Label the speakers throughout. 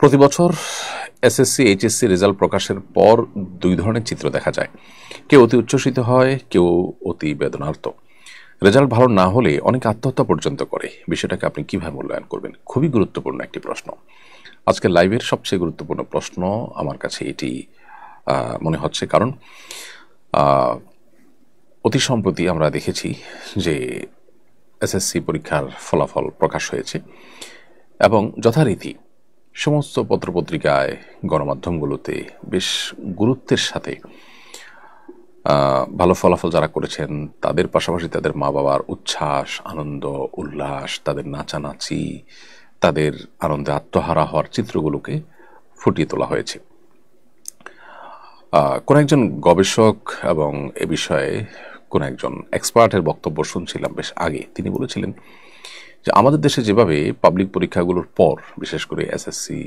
Speaker 1: প্রতি বছর SSC HSC result প্রকাশের পর দুই ধরনের চিত্র দেখা যায়। কেউ অতি উচ্ছ্বসিত হয়, কেউ অতি বেদনার্ত। রেজাল্ট ভালো না হলে অনেকে আত্মহত্যা পর্যন্ত করে। বিষয়টাকে আপনি কিভাবে মূল্যায়ন করবেন? খুবই গুরুত্বপূর্ণ একটি প্রশ্ন। আজকের লাইভের সবচেয়ে গুরুত্বপূর্ণ প্রশ্ন আমার কাছে এটি মনে হচ্ছে, কারণ অতি সম্প্রতি আমরা দেখেছি যে এসএসসি পরীক্ষার ফলাফল প্রকাশ হয়েছে এবং যথারীতি সমস্ত পত্রপত্রিকায়, গণমাধ্যমগুলোতে বেশ গুরুত্বের সাথে ভালো ফলাফল যারা করেছেন তাদের পাশাপাশি তাদের মা বাবার উচ্ছ্বাস, আনন্দ, উল্লাস, তাদের নাচানাচি, তাদের আনন্দে আত্মহারা হওয়ার চিত্রগুলোকে ফুটিয়ে তোলা হয়েছে। কোন একজন গবেষক এবং এ বিষয়ে কোন একজন এক্সপার্টের বক্তব্য শুনছিলাম বেশ আগে। তিনি বলেছিলেন যে আমাদের দেশে যেভাবে পাবলিক পরীক্ষাগুলোর পর, বিশেষ করে এসএসসি,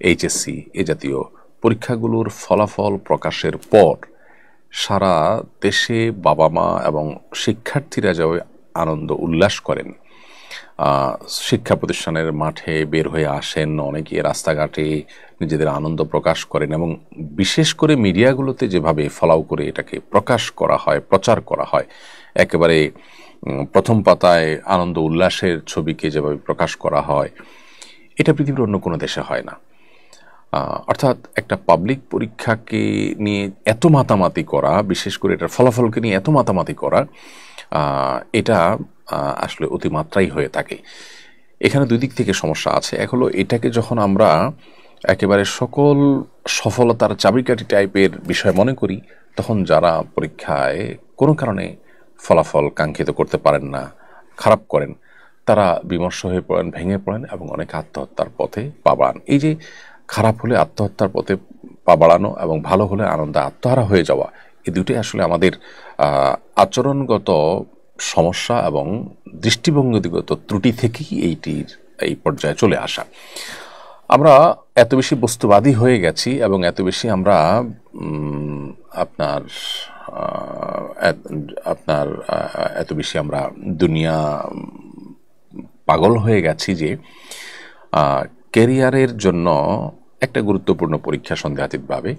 Speaker 1: এইচএসসি এ জাতীয় পরীক্ষাগুলোর ফলাফল প্রকাশের পর সারা দেশে বাবা মা এবং শিক্ষার্থীরা যে আনন্দ উল্লাস করেন, শিক্ষা প্রতিষ্ঠানের মাঠে বের হয়ে আসেন, অনেকে রাস্তাঘাটে নিজেদের আনন্দ প্রকাশ করেন এবং বিশেষ করে মিডিয়াগুলোতে যেভাবে ফলাও করে এটাকে প্রকাশ করা হয়, প্রচার করা হয়, একেবারে প্রথম পাতায় আনন্দ উল্লাসের ছবিকে যেভাবে প্রকাশ করা হয়, এটা পৃথিবীর অন্য কোনো দেশে হয় না। অর্থাৎ একটা পাবলিক পরীক্ষাকে নিয়ে এত মাতামাতি করা, বিশেষ করে এটার ফলাফলকে নিয়ে এত মাতামাতি করা, এটা আসলে অতিমাত্রাই হয়ে থাকে। এখানে দুই দিক থেকে সমস্যা আছে। এক হলো, এটাকে যখন আমরা একেবারে সকল সফলতার চাবিকাঠি টাইপের বিষয় মনে করি, তখন যারা পরীক্ষায় কোনো কারণে ফলাফল কাঙ্ক্ষিত করতে পারেন না, খারাপ করেন, তারা বিমর্ষ হয়ে পড়েন, ভেঙে পড়েন এবং অনেক আত্মহত্যার পথে পা বাড়ান। এই যে খারাপ হলে আত্মহত্যার পথে পা বাড়ানো এবং ভালো হলে আনন্দে আত্মহারা হয়ে যাওয়া, এই দুটোই আসলে আমাদের আচরণগত সমস্যা এবং দৃষ্টিভঙ্গিগত ত্রুটি থেকেই এই পর্যায়ে চলে আসা। আমরা এত বেশি বস্তুবাদী হয়ে গেছি এবং এত বেশি আমরা এত বেশি আমরা দুনিয়া পাগল হয়ে গেছি যে ক্যারিয়ারের জন্য একটা গুরুত্বপূর্ণ পরীক্ষা সন্দেহাতীতভাবে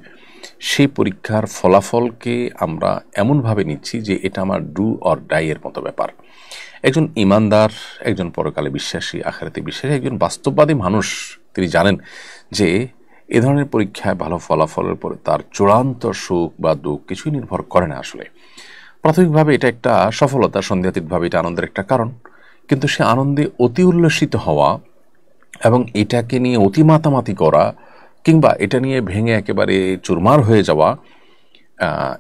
Speaker 1: সেই পরীক্ষার ফলাফলকে আমরা এমনভাবে নিচ্ছি যে এটা আমার ডু অর ডাই এর মতো ব্যাপার। একজন ইমানদার, একজন পরকালে বিশ্বাসী, আখিরাতে বিশ্বাসী, একজন বাস্তববাদী মানুষ, তিনি জানেন যে এ ধরনের পরীক্ষায় ভালো ফলাফলের পরে তার চূড়ান্ত সুখ বা দুঃখ কিছুই নির্ভর করে না। আসলে প্রাথমিকভাবে এটা একটা সফলতা, সন্দেহাতীতভাবে এটা আনন্দের একটা কারণ, কিন্তু সে আনন্দে অতি উল্লসিত হওয়া এবং এটাকে নিয়ে অতি মাতামাতি করা কিংবা এটা নিয়ে ভেঙে একেবারে চুরমার হয়ে যাওয়া,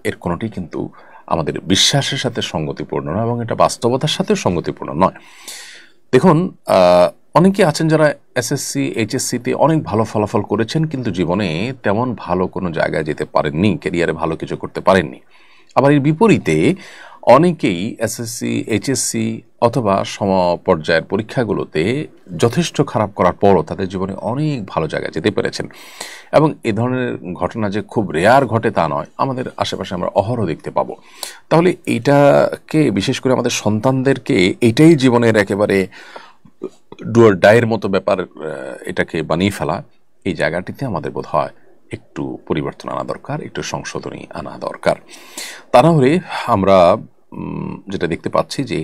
Speaker 1: এর কোনোটি কিন্তু আমাদের বিশ্বাসের সাথে সঙ্গতিপূর্ণ নয় এবং এটা বাস্তবতার সাথে সঙ্গতিপূর্ণ নয়। দেখুন, অনেকে আছেন যারা এসএসসি, এইচএসসিতে অনেক ভালো ফলাফল করেছেন কিন্তু জীবনে তেমন ভালো কোনো জায়গায় যেতে পারেননি, ক্যারিয়ারে ভালো কিছু করতে পারেননি। আবার এর বিপরীতে অনেকেই এসএসসি, এইচএসসি অথবা সমপর্যায়ের পরীক্ষাগুলোতে যথেষ্ট খারাপ করার পরও তাদের জীবনে অনেক ভালো জায়গায় যেতে পেরেছেন। এবং এ ধরনের ঘটনা যে খুব রেয়ার ঘটে তা নয়, আমাদের আশেপাশে আমরা অহরহ দেখতে পাবো। তাহলে এইটাকে, বিশেষ করে আমাদের সন্তানদেরকে এটাই জীবনের একেবারে ডুয়ার ডায়ের মতো ব্যাপার এটাকে বানিয়ে ফেলা, এই জায়গাটিতে আমাদের বোধ হয় একটু পরিবর্তন আনা দরকার, একটু সংশোধনী আনা দরকার। তা না হলে আমরা যেটা দেখতে পাচ্ছি যে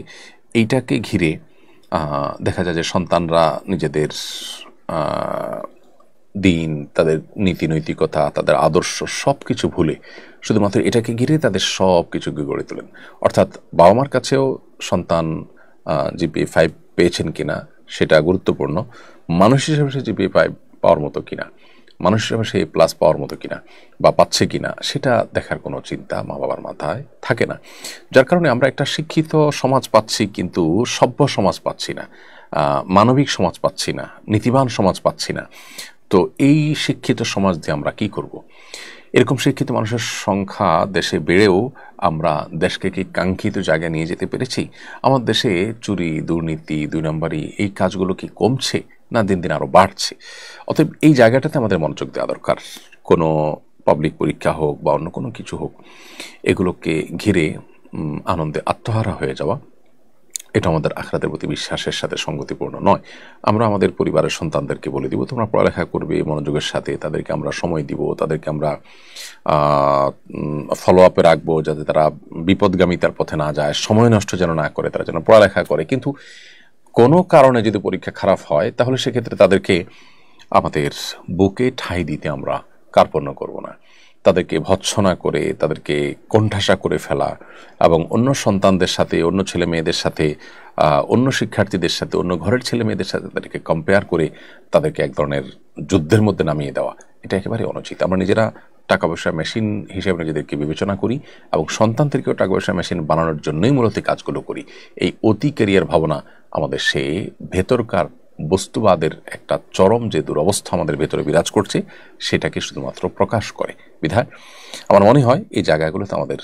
Speaker 1: এইটাকে ঘিরে দেখা যায় যে সন্তানরা নিজেদের দিন, তাদের নীতি নৈতিকতা, তাদের আদর্শ সব কিছু ভুলে শুধুমাত্র এটাকে ঘিরে তাদের সব কিছুকে গড়ে তোলেন। অর্থাৎ বাবা মার কাছেও সন্তান জিপিএ 5 পেয়েছেন কিনা সেটা গুরুত্বপূর্ণ, মানুষ হিসেবে সে জিপিএ 5 পাওয়ার মতো কিনা, মানুষ হিসেবে সে প্লাস পাওয়ার মতো কিনা বা পাচ্ছে কিনা, সেটা দেখার কোনো চিন্তা মা বাবার মাথায় থাকে না। যার কারণে আমরা একটা শিক্ষিত সমাজ পাচ্ছি কিন্তু সভ্য সমাজ পাচ্ছি না, মানবিক সমাজ পাচ্ছি না, নীতিবান সমাজ পাচ্ছি না। তো এই শিক্ষিত সমাজ দিয়ে আমরা কি করব? এরকম শিক্ষিত মানুষের সংখ্যা দেশে বেড়েও আমরা দেশকে কি কাঙ্ক্ষিত জায়গায় নিয়ে যেতে পেরেছি? আমার দেশে চুরি, দুর্নীতি, 2 নম্বরি এই কাজগুলো কি কমছে না দিন দিন আরো বাড়ছে? অতএব এই জায়গাটাতে আমাদের মনোযোগ দেওয়া দরকার। কোনো পাবলিক পরীক্ষা হোক বা অন্য কোনো কিছু হোক, এগুলোকে ঘিরে আনন্দে আত্মহারা হয়ে যাওয়া এটা আমাদের আখিরাতের প্রতি বিশ্বাসের সাথে সঙ্গতিপূর্ণ নয়। আমরা আমাদের পরিবারের সন্তানদেরকে বলে দিব তোমরা পড়ালেখা করবে মনোযোগের সাথে, তাদেরকে আমরা সময় দিব, তাদেরকে আমরা ফলো আপে রাখবো যাতে তারা বিপদগামিতার পথে না যায়, সময় নষ্ট যেন না করে, তারা যেন পড়ালেখা করে। কিন্তু কোনো কারণে যদি পরীক্ষা খারাপ হয় তাহলে সেক্ষেত্রে তাদেরকে আমাদের বুকে ঠাঁই দিতে আমরা কার্পণ্য করব না। তাদেরকে ভৎসনা করে, তাদেরকে কোণঠাসা করে ফেলা এবং অন্য সন্তানদের সাথে, অন্য ছেলে মেয়েদের সাথে, অন্য শিক্ষার্থীদের সাথে, অন্য ঘরের ছেলে মেয়েদের সাথে তাদেরকে কম্পেয়ার করে তাদেরকে এক ধরনের যুদ্ধের মধ্যে নামিয়ে দেওয়া, এটা একেবারে অনুচিত। আমরা নিজেরা টাকা পয়সার মেশিন হিসেবে নিজেদেরকে বিবেচনা করি এবং সন্তানদেরকেও টাকা পয়সার মেশিন বানানোর জন্যই মূলত কাজগুলো করি। এই অতি ক্যারিয়ার ভাবনা আমাদের সে ভেতরকার বস্তুবাদের একটা চরম যে দুরবস্থা আমাদের ভেতরে বিরাজ করছে সেটাকে শুধুমাত্র প্রকাশ করে। বিধায় আমার মনে হয় এই জায়গাগুলোতে আমাদের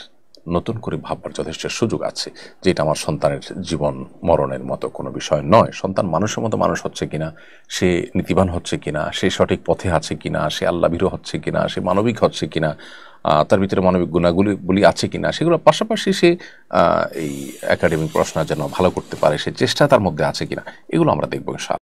Speaker 1: নতুন করে ভাববার যথেষ্ট সুযোগ আছে যে এটা আমার সন্তানের জীবন মরণের মতো কোনো বিষয় নয়। সন্তান মানুষের মতো মানুষ হচ্ছে কিনা, সে নীতিবান হচ্ছে কিনা, সে সঠিক পথে আছে কিনা, সে আল্লাভীরু হচ্ছে কিনা, সে মানবিক হচ্ছে কিনা, তার ভিতরে মানবিক গুণাগুলি আছে কিনা, সেগুলোর পাশাপাশি সে এই একাডেমিক পড়াশোনা যেন ভালো করতে পারে সে চেষ্টা তার মধ্যে আছে কিনা, এগুলো আমরা দেখবো ইনশাআল্লাহ।